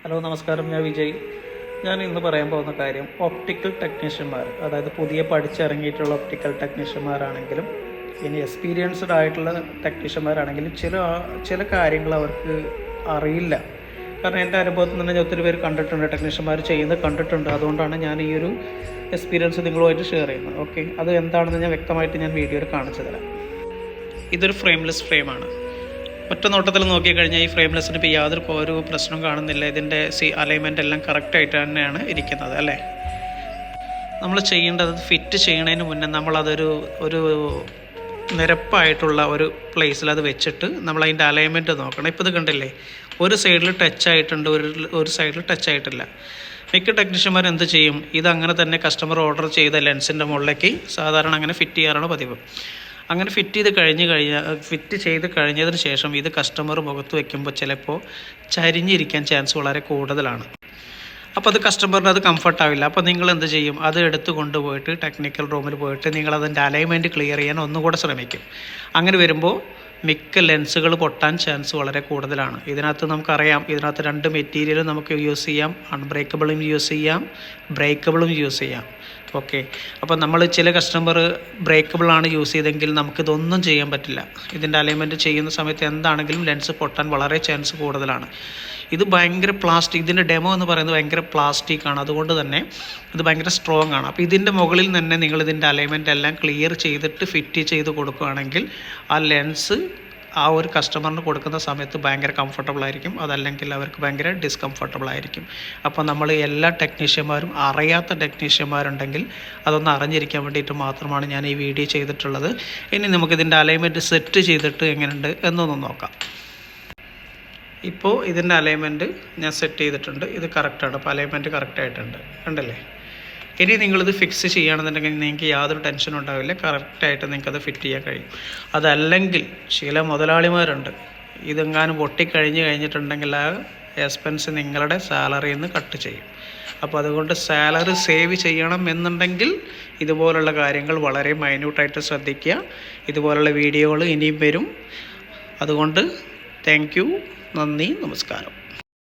Hello നമസ്കാരം, ഞാൻ വിജയ്. ഞാൻ ഇന്ന് പറയാൻ പോകുന്ന കാര്യം ഒപ്റ്റിക്കൽ ടെക്നീഷ്യന്മാർ, അതായത് പുതിയ പഠിച്ചിറങ്ങിയിട്ടുള്ള ഒപ്റ്റിക്കൽ ടെക്നീഷ്യന്മാരാണെങ്കിലും ഇനി എക്സ്പീരിയൻസ്ഡ് ആയിട്ടുള്ള ടെക്നീഷ്യന്മാരാണെങ്കിലും ചില കാര്യങ്ങൾ അവർക്ക് അറിയില്ല. കാരണം എൻ്റെ അനുഭവത്തിൽ നിന്ന് ഞാൻ ഒത്തിരി പേര് കണ്ടിട്ടുണ്ട്, ടെക്നീഷ്യന്മാർ ചെയ്യുന്നത് കണ്ടിട്ടുണ്ട്. അതുകൊണ്ടാണ് ഞാൻ ഈ ഒരു എക്സ്പീരിയൻസ് നിങ്ങളുമായിട്ട് ഷെയർ ചെയ്യുന്നത്. ഓക്കെ, അത് എന്താണെന്ന് ഞാൻ വ്യക്തമായിട്ട് ഞാൻ വീഡിയോയിൽ കാണിച്ചു തരാം. ഇതൊരു ഫ്രെയിംലെസ് ഫ്രെയിമാണ്. ഒറ്റ നോട്ടത്തിൽ നോക്കിക്കഴിഞ്ഞാൽ ഈ ഫ്രെയിംലെസ്സിന് ഇപ്പോൾ യാതൊരു ഒരു പ്രശ്നവും കാണുന്നില്ല. ഇതിൻ്റെ അലൈൻമെൻ്റ് എല്ലാം കറക്റ്റായിട്ട് തന്നെയാണ് ഇരിക്കുന്നത്, അല്ലേ? നമ്മൾ ചെയ്യേണ്ടത് ഫിറ്റ് ചെയ്യുന്നതിന് മുന്നേ നമ്മളതൊരു നിരപ്പായിട്ടുള്ള ഒരു പ്ലേസിൽ അത് വെച്ചിട്ട് നമ്മൾ അതിൻ്റെ അലൈൻമെൻറ്റ് നോക്കണം. ഇപ്പോൾ ഇത് കണ്ടില്ലേ, ഒരു സൈഡിൽ ടച്ച് ആയിട്ടുണ്ട്, ഒരു സൈഡിൽ ടച്ച് ആയിട്ടില്ല. മിക്ക ടെക്നീഷ്യന്മാർ എന്ത് ചെയ്യും, ഇതങ്ങനെ തന്നെ കസ്റ്റമർ ഓർഡർ ചെയ്ത ലെൻസിൻ്റെ മുകളിലേക്ക് സാധാരണ അങ്ങനെ ഫിറ്റ് ചെയ്യാറാണ് പതിവ്. അങ്ങനെ ഫിറ്റ് ചെയ്ത് കഴിഞ്ഞതിന് ശേഷം ഇത് കസ്റ്റമർ മുഖത്ത് വയ്ക്കുമ്പോൾ ചിലപ്പോൾ ചരിഞ്ഞിരിക്കാൻ ചാൻസ് വളരെ കൂടുതലാണ്. അപ്പോൾ അത് കസ്റ്റമറിന് അത് കംഫർട്ടാവില്ല. അപ്പോൾ നിങ്ങൾ എന്ത് ചെയ്യും, അത് എടുത്ത് കൊണ്ടുപോയിട്ട് ടെക്നിക്കൽ റൂമിൽ പോയിട്ട് നിങ്ങളതിൻ്റെ അലൈൻമെൻറ്റ് ക്ലിയർ ചെയ്യാൻ ഒന്നുകൂടെ ശ്രമിക്കും. അങ്ങനെ വരുമ്പോൾ മിക്ക ലെൻസുകൾ പൊട്ടാൻ ചാൻസ് വളരെ കൂടുതലാണ്. ഇതിനകത്ത് നമുക്കറിയാം, ഇതിനകത്ത് രണ്ട് മെറ്റീരിയലും നമുക്ക് യൂസ് ചെയ്യാം. അൺബ്രേക്കബിളും യൂസ് ചെയ്യാം, ബ്രേക്കബിളും യൂസ് ചെയ്യാം. ഓക്കെ, അപ്പോൾ നമ്മൾ ചില കസ്റ്റമർ ബ്രേക്കബിളാണ് യൂസ് ചെയ്തെങ്കിൽ നമുക്കിതൊന്നും ചെയ്യാൻ പറ്റില്ല. ഇതിൻ്റെ അലൈൻമെൻറ്റ് ചെയ്യുന്ന സമയത്ത് എന്താണെങ്കിലും ലെൻസ് പൊട്ടാൻ വളരെ ചാൻസ് കൂടുതലാണ്. ഇത് ഭയങ്കര ഇതിൻ്റെ ഡെമോ എന്ന് പറയുന്നത് ഭയങ്കര പ്ലാസ്റ്റിക്കാണ്. അതുകൊണ്ട് തന്നെ ഇത് ഭയങ്കര സ്ട്രോങ് ആണ്. അപ്പോൾ ഇതിൻ്റെ മുകളിൽ തന്നെ നിങ്ങൾ ഇതിൻ്റെ അലൈൻമെൻറ്റ് എല്ലാം ക്ലിയർ ചെയ്തിട്ട് ഫിറ്റ് ചെയ്ത് കൊടുക്കുകയാണെങ്കിൽ ആ ലെൻസ് ആ ഒരു കസ്റ്റമറിന് കൊടുക്കുന്ന സമയത്ത് ഭയങ്കര കംഫർട്ടബിൾ ആയിരിക്കും. അതല്ലെങ്കിൽ അവർക്ക് ഭയങ്കര ഡിസ്കംഫർട്ടബിൾ ആയിരിക്കും. അപ്പോൾ നമ്മൾ എല്ലാ ടെക്നീഷ്യന്മാരും, അറിയാത്ത ടെക്നീഷ്യന്മാരുണ്ടെങ്കിൽ അതൊന്ന് അറിഞ്ഞിരിക്കാൻ വേണ്ടിയിട്ട് മാത്രമാണ് ഞാൻ ഈ വീഡിയോ ചെയ്തിട്ടുള്ളത്. ഇനി നമുക്കിതിൻ്റെ അലൈൻമെൻറ്റ് സെറ്റ് ചെയ്തിട്ട് എങ്ങനെയുണ്ട് എന്നൊന്ന് നോക്കാം. ഇപ്പോൾ ഇതിൻ്റെ അലൈൻമെൻറ്റ് ഞാൻ സെറ്റ് ചെയ്തിട്ടുണ്ട്. ഇത് കറക്റ്റാണ്. അപ്പോൾ അലൈൻമെൻറ്റ് കറക്റ്റായിട്ടുണ്ട്, കണ്ടല്ലേ? ഇനി നിങ്ങളിത് ഫിക്സ് ചെയ്യുകയാണെന്നുണ്ടെങ്കിൽ നിങ്ങൾക്ക് യാതൊരു ടെൻഷനും ഉണ്ടാവില്ല. കറക്റ്റായിട്ട് നിങ്ങൾക്കത് ഫിറ്റ് ചെയ്യാൻ കഴിയും. അതല്ലെങ്കിൽ ചില മുതലാളിമാരുണ്ട്, ഇതെങ്ങാനും കഴിഞ്ഞിട്ടുണ്ടെങ്കിൽ ആ എക്സ്പെൻസ് നിങ്ങളുടെ സാലറിയിൽ നിന്ന് കട്ട് ചെയ്യും. അപ്പോൾ അതുകൊണ്ട് സാലറി സേവ് ചെയ്യണം എന്നുണ്ടെങ്കിൽ ഇതുപോലുള്ള കാര്യങ്ങൾ വളരെ മൈന്യൂട്ടായിട്ട് ശ്രദ്ധിക്കുക. ഇതുപോലുള്ള വീഡിയോകൾ ഇനിയും വരും. അതുകൊണ്ട് താങ്ക് യു, നന്ദി, നമസ്കാരം.